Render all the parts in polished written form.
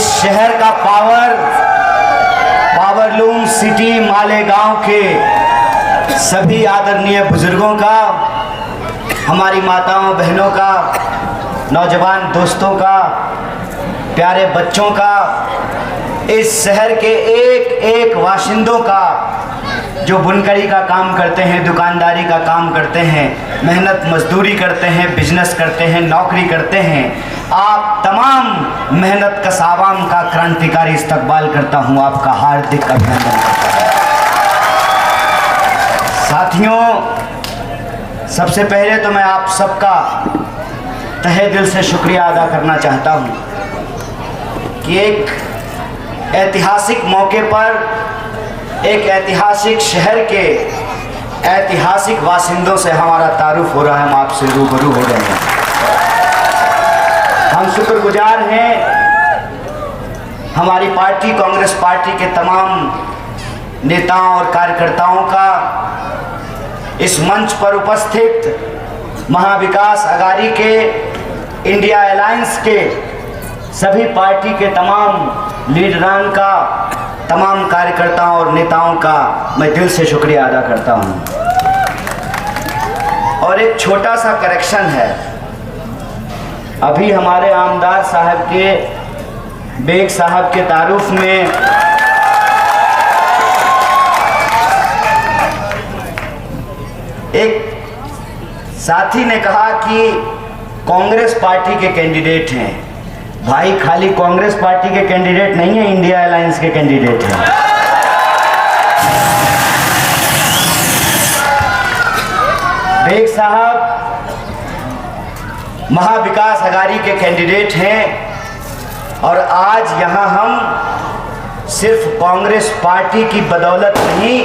इस शहर का पावरलूम सिटी मालेगांव के सभी आदरणीय बुजुर्गों का, हमारी माताओं बहनों का, नौजवान दोस्तों का, प्यारे बच्चों का, इस शहर के एक एक वाशिंदों का जो बुनकरी का काम करते हैं, दुकानदारी का काम करते हैं, मेहनत मजदूरी करते हैं, बिजनेस करते हैं, नौकरी करते हैं, आप तमाम मेहनत कश आवाम का क्रांतिकारी इस्तकबाल करता हूं, आपका हार्दिक अभिनंदन करता हूं। साथियों, सबसे पहले तो मैं आप सबका तहे दिल से शुक्रिया अदा करना चाहता हूं कि एक ऐतिहासिक मौके पर एक ऐतिहासिक शहर के ऐतिहासिक वासिंदों से हमारा तारुफ हो रहा है, हम आपसे रूबरू हो रहे हैं। हम शुक्रगुजार हैं हमारी पार्टी कांग्रेस पार्टी के तमाम नेताओं और कार्यकर्ताओं का, इस मंच पर उपस्थित महाविकास अघाड़ी के, इंडिया अलायंस के सभी पार्टी के तमाम लीडरान का, तमाम कार्यकर्ताओं और नेताओं का मैं दिल से शुक्रिया अदा करता हूं। और एक छोटा सा करेक्शन है, अभी हमारे आमदार साहब के, बेग साहब के तारुफ में एक साथी ने कहा कि कांग्रेस पार्टी के कैंडिडेट हैं। भाई, खाली कांग्रेस पार्टी के कैंडिडेट नहीं है, इंडिया अलायंस के कैंडिडेट हैं। बेग साहब महाविकास अघाड़ी के कैंडिडेट हैं और आज यहां हम सिर्फ कांग्रेस पार्टी की बदौलत नहीं,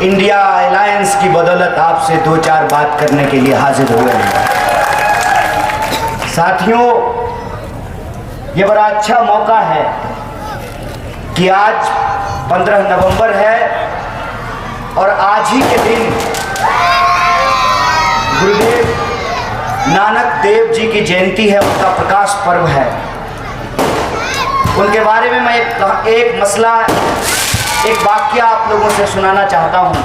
इंडिया अलायंस की बदौलत आपसे दो चार बात करने के लिए हाजिर हुए हैं। साथियों, ये बड़ा अच्छा मौका है कि आज 15 नवंबर है और आज ही के दिन गुरुदेव नानक देव जी की जयंती है, उनका प्रकाश पर्व है। उनके बारे में मैं एक मसला, एक वाक्य आप लोगों से सुनाना चाहता हूँ।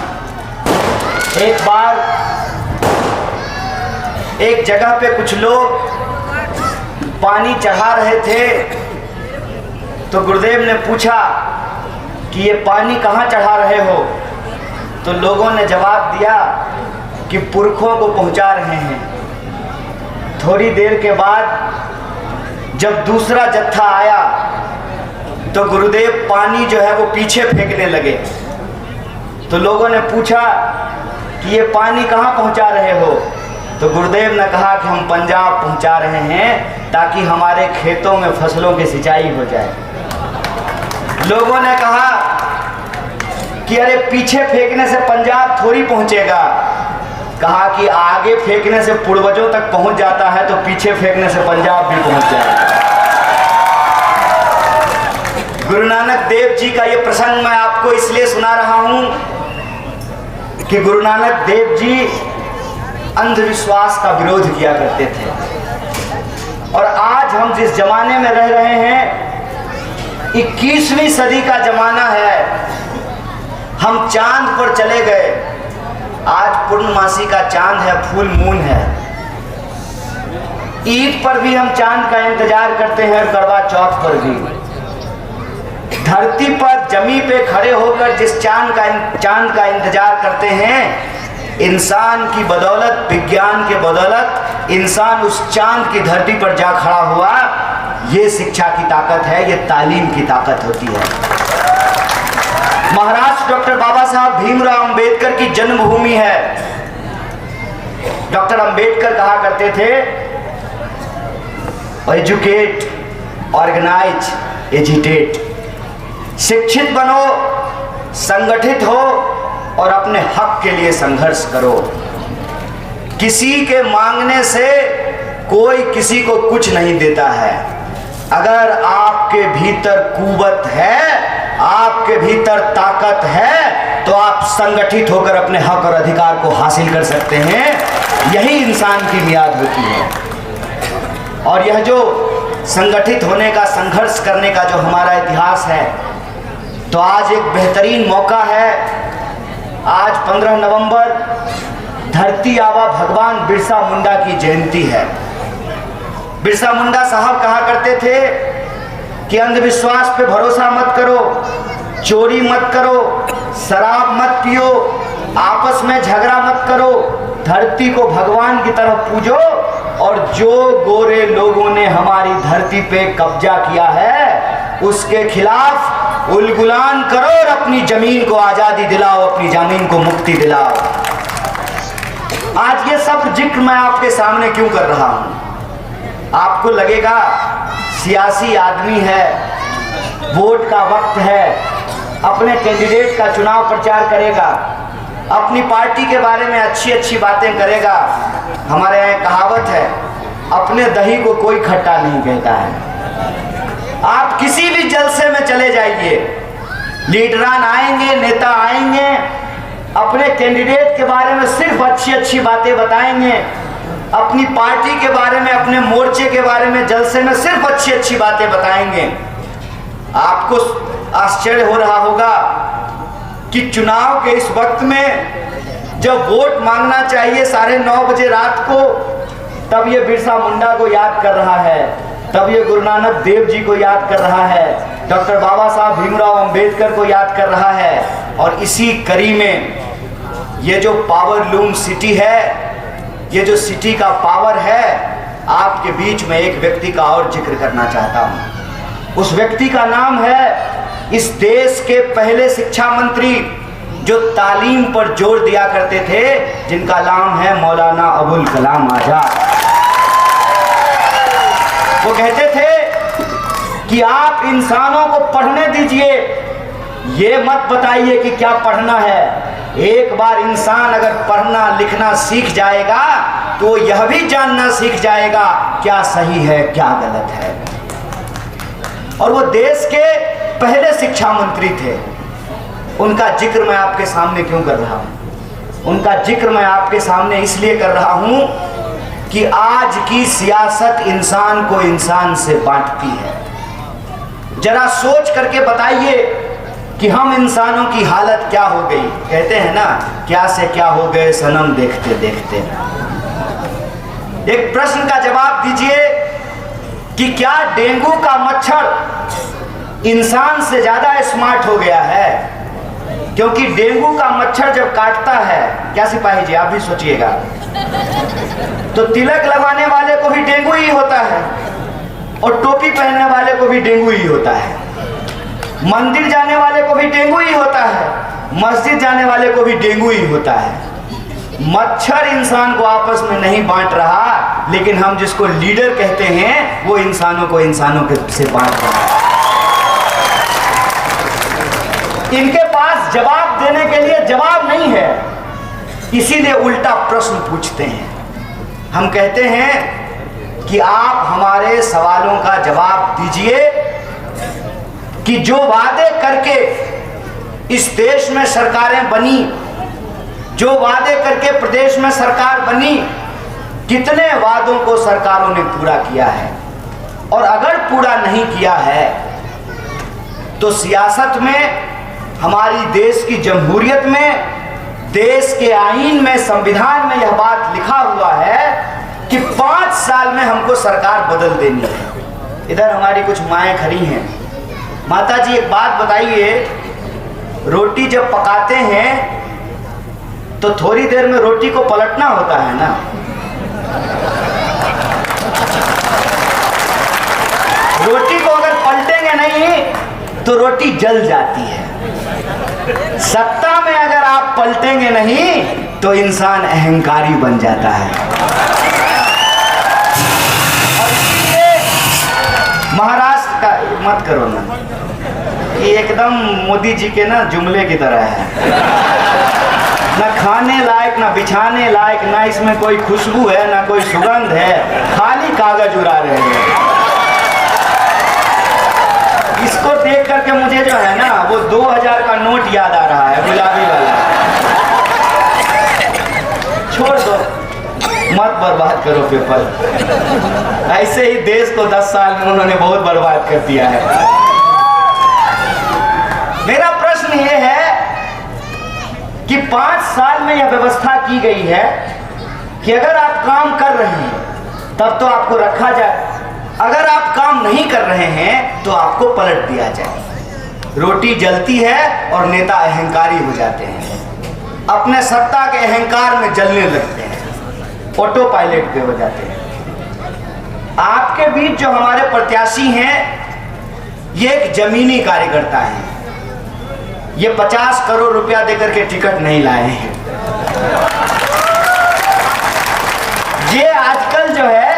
एक बार एक जगह पे कुछ लोग पानी चढ़ा रहे थे, तो गुरुदेव ने पूछा कि ये पानी कहाँ चढ़ा रहे हो? तो लोगों ने जवाब दिया कि पुरखों को पहुँचा रहे हैं। थोड़ी देर के बाद जब दूसरा जत्था आया तो गुरुदेव पानी जो है वो पीछे फेंकने लगे। तो लोगों ने पूछा कि ये पानी कहाँ पहुँचा रहे हो? तो गुरुदेव ने कहा कि हम पंजाब पहुँचा रहे हैं ताकि हमारे खेतों में फसलों की सिंचाई हो जाए। लोगों ने कहा कि अरे पीछे फेंकने से पंजाब थोड़ी पहुँचेगा। कहा कि आगे फेंकने से पूर्वजों तक पहुँच जाता है, तो पीछे फेंकने से पंजाब भी पहुँच जाएगा। गुरु नानक देव जी का ये प्रसंग मैं आपको इसलिए सुना रहा हूँ कि गुरु नानक देव जी अंधविश्वास का विरोध किया करते थे। और आज हम जिस जमाने में रह रहे हैं, 21वीं सदी का जमाना है। हम चांद पर चले गए। आज पूर्णमासी का चांद है, फुल मून है। ईद पर भी हम चांद का इंतजार करते हैं और करवा चौथ पर भी। धरती पर जमी पे खड़े होकर जिस चांद का इंतजार करते हैं, इंसान की बदौलत, विज्ञान के बदौलत इंसान उस चांद की धरती पर जा खड़ा हुआ। ये शिक्षा की ताकत है, ये तालीम की ताकत होती है। महाराष्ट्र डॉक्टर बाबा साहब भीमराव अंबेडकर की जन्मभूमि है। डॉक्टर अंबेडकर कहा करते थे, एजुकेट, ऑर्गेनाइज, एजिटेट। शिक्षित बनो, संगठित हो और अपने हक के लिए संघर्ष करो। किसी के मांगने से कोई किसी को कुछ नहीं देता है। अगर आपके भीतर कुव्वत है, आपके भीतर ताकत है, तो आप संगठित होकर अपने हक और अधिकार को हासिल कर सकते हैं। यही इंसान की मियाद होती है। और यह जो संगठित होने का, संघर्ष करने का जो हमारा इतिहास है, तो आज एक बेहतरीन मौका है। आज 15 नवंबर धरती आबा भगवान बिरसा मुंडा की जयंती है। बिरसा मुंडा साहब कहा करते थे कि अंधविश्वास पे भरोसा मत करो, चोरी मत करो, शराब मत पियो, आपस में झगड़ा मत करो, धरती को भगवान की तरफ पूजो, और जो गोरे लोगों ने हमारी धरती पे कब्जा किया है उसके खिलाफ उलगुलान करो और अपनी जमीन को आजादी दिलाओ, अपनी जमीन को मुक्ति दिलाओ। आज ये सब जिक्र मैं आपके सामने क्यों कर रहा हूं? आपको लगेगा सियासी आदमी है, वोट का वक्त है, अपने कैंडिडेट का चुनाव प्रचार करेगा, अपनी पार्टी के बारे में अच्छी अच्छी बातें करेगा। हमारे यहाँ कहावत है, अपने दही को कोई खट्टा नहीं कहता है। आप किसी भी जलसे में चले जाइए, लीडरान आएंगे, नेता आएंगे, अपने कैंडिडेट के बारे में सिर्फ अच्छी अच्छी बातें बताएंगे, अपनी पार्टी के बारे में, अपने मोर्चे के बारे में जलसे में सिर्फ अच्छी अच्छी बातें बताएंगे। आपको आश्चर्य हो रहा होगा कि चुनाव के इस वक्त में जब वोट मांगना चाहिए 9:30 बजे रात को, तब ये बिरसा मुंडा को याद कर रहा है, तब ये गुरु नानक देव जी को याद कर रहा है, डॉक्टर बाबा साहब भीमराव अंबेडकर को याद कर रहा है। और इसी कड़ी में ये जो पावर लूम सिटी है, ये जो सिटी का पावर है, आपके बीच में एक व्यक्ति का और जिक्र करना चाहता हूँ। उस व्यक्ति का नाम है इस देश के पहले शिक्षा मंत्री, जो तालीम पर जोर दिया करते थे, जिनका नाम है मौलाना अबुल कलाम आजाद। वो कहते थे कि आप इंसानों को पढ़ने दीजिए, ये मत बताइए कि क्या पढ़ना है। एक बार इंसान अगर पढ़ना लिखना सीख जाएगा तो यह भी जानना सीख जाएगा क्या सही है क्या गलत है। और वो देश के पहले शिक्षा मंत्री थे। उनका जिक्र मैं आपके सामने क्यों कर रहा हूं? उनका जिक्र मैं आपके सामने इसलिए कर रहा हूं कि आज की सियासत इंसान को इंसान से बांटती है। जरा सोच करके बताइए कि हम इंसानों की हालत क्या हो गई। कहते हैं ना, क्या से क्या हो गए सनम देखते देखते। एक प्रश्न का जवाब दीजिए कि क्या डेंगू का मच्छर इंसान से ज्यादा स्मार्ट हो गया है? क्योंकि डेंगू का मच्छर जब काटता है, क्या सिपाही जी आप भी सोचिएगा, तो तिलक लगाने वाले को भी डेंगू ही होता है और टोपी पहनने वाले को भी डेंगू ही होता है, मंदिर जाने वाले को भी डेंगू ही होता है, मस्जिद जाने वाले को भी डेंगू ही होता है। मच्छर इंसान को आपस में नहीं बांट रहा, लेकिन हम जिसको लीडर कहते हैं वो इंसानों को इंसानों के से बांट रहा है। इनके पास जवाब देने के लिए जवाब नहीं है, इसीलिए उल्टा प्रश्न पूछते हैं। हम कहते हैं कि आप हमारे सवालों का जवाब दीजिए कि जो वादे करके इस देश में सरकारें बनी, जो वादे करके प्रदेश में सरकार बनी, कितने वादों को सरकारों ने पूरा किया है, और अगर पूरा नहीं किया है तो सियासत में, हमारी देश की जमहूरियत में, देश के आईन में, संविधान में यह बात लिखा हुआ है कि 5 साल में हमको सरकार बदल देनी है। इधर हमारी कुछ माएँ खड़ी हैं। माता जी एक बात बताइए, रोटी जब पकाते हैं तो थोड़ी देर में रोटी को पलटना होता है ना। रोटी को अगर पलटेंगे नहीं तो रोटी जल जाती है। सत्ता में अगर आप पलटेंगे नहीं तो इंसान अहंकारी बन जाता है। और इसलिए महाराष्ट्र का मत करो ना, ये एकदम मोदी जी के ना जुमले की तरह है, ना खाने लायक, ना बिछाने लायक, ना इसमें कोई खुशबू है, ना कोई सुगंध है, खाली कागज उड़ा रहे हैं। इसको देख करके मुझे जो है ना वो 2000 का नोट याद आ रहा है, गुलाबी वाला। छोड़ दो, मत बर्बाद करो पेपर। ऐसे ही देश को 10 साल में उन्होंने बहुत बर्बाद कर दिया है। मेरा प्रश्न ये है कि 5 साल में यह व्यवस्था की गई है कि अगर आप काम कर रहे हैं तब तो आपको रखा जाए, अगर आप काम नहीं कर रहे हैं तो आपको पलट दिया जाए। रोटी जलती है और नेता अहंकारी हो जाते हैं, अपने सत्ता के अहंकार में जलने लगते हैं, ऑटो पायलट पे हो जाते हैं। आपके बीच जो हमारे प्रत्याशी हैं ये एक जमीनी कार्यकर्ता हैं, ये 50 करोड़ रुपया देकर के टिकट नहीं लाए हैं। ये आजकल जो है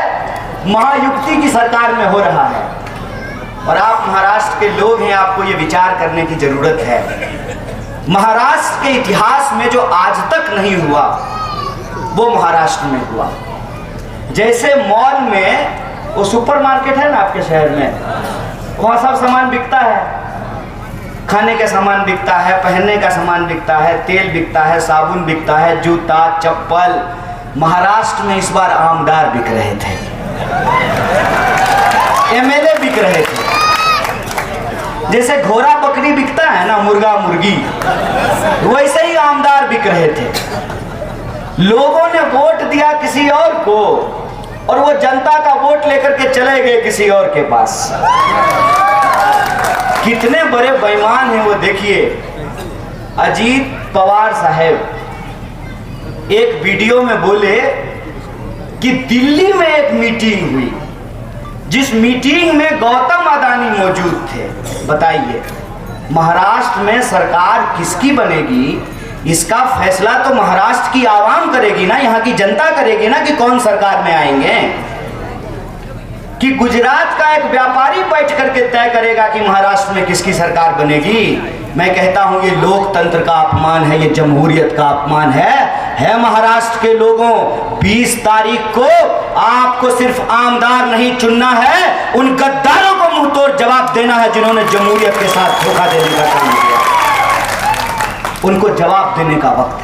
महायुक्ति की सरकार में हो रहा है और आप महाराष्ट्र के लोग हैं, आपको ये विचार करने की जरूरत है। महाराष्ट्र के इतिहास में जो आज तक नहीं हुआ वो महाराष्ट्र में हुआ। जैसे मॉल में वो सुपरमार्केट है ना आपके शहर में, वहाँ सब सामान बिकता है, खाने का सामान बिकता है, पहनने का सामान बिकता है, तेल बिकता है, साबुन बिकता है, जूता चप्पल। महाराष्ट्र में इस बार आमदार बिक रहे थे, एमएलए बिक रहे थे। जैसे घोड़ा बकरी बिकता है ना, मुर्गा मुर्गी, वैसे ही आमदार बिक रहे थे। लोगों ने वोट दिया किसी और को और वो जनता का वोट लेकर के चले गए किसी और के पास। कितने बड़े बेईमान हैं वो देखिए। अजीत पवार साहब एक वीडियो में बोले कि दिल्ली में एक मीटिंग हुई, जिस मीटिंग में गौतम अदानी मौजूद थे। बताइए महाराष्ट्र में सरकार किसकी बनेगी, इसका फैसला तो महाराष्ट्र की आवाम करेगी ना, यहाँ की जनता करेगी ना कि कौन सरकार में आएंगे। कि गुजरात का एक व्यापारी बैठ करके तय करेगा कि महाराष्ट्र में किसकी सरकार बनेगी। मैं कहता हूं ये लोकतंत्र का अपमान है, ये जमहूरियत का अपमान है महाराष्ट्र के लोगों। 20 तारीख को आपको सिर्फ आमदार नहीं चुनना है, उन गद्दारों को मुंह तोड़ जवाब देना है जिन्होंने जमहूरियत के साथ धोखा देने का काम किया। उनको जवाब देने का वक्त है।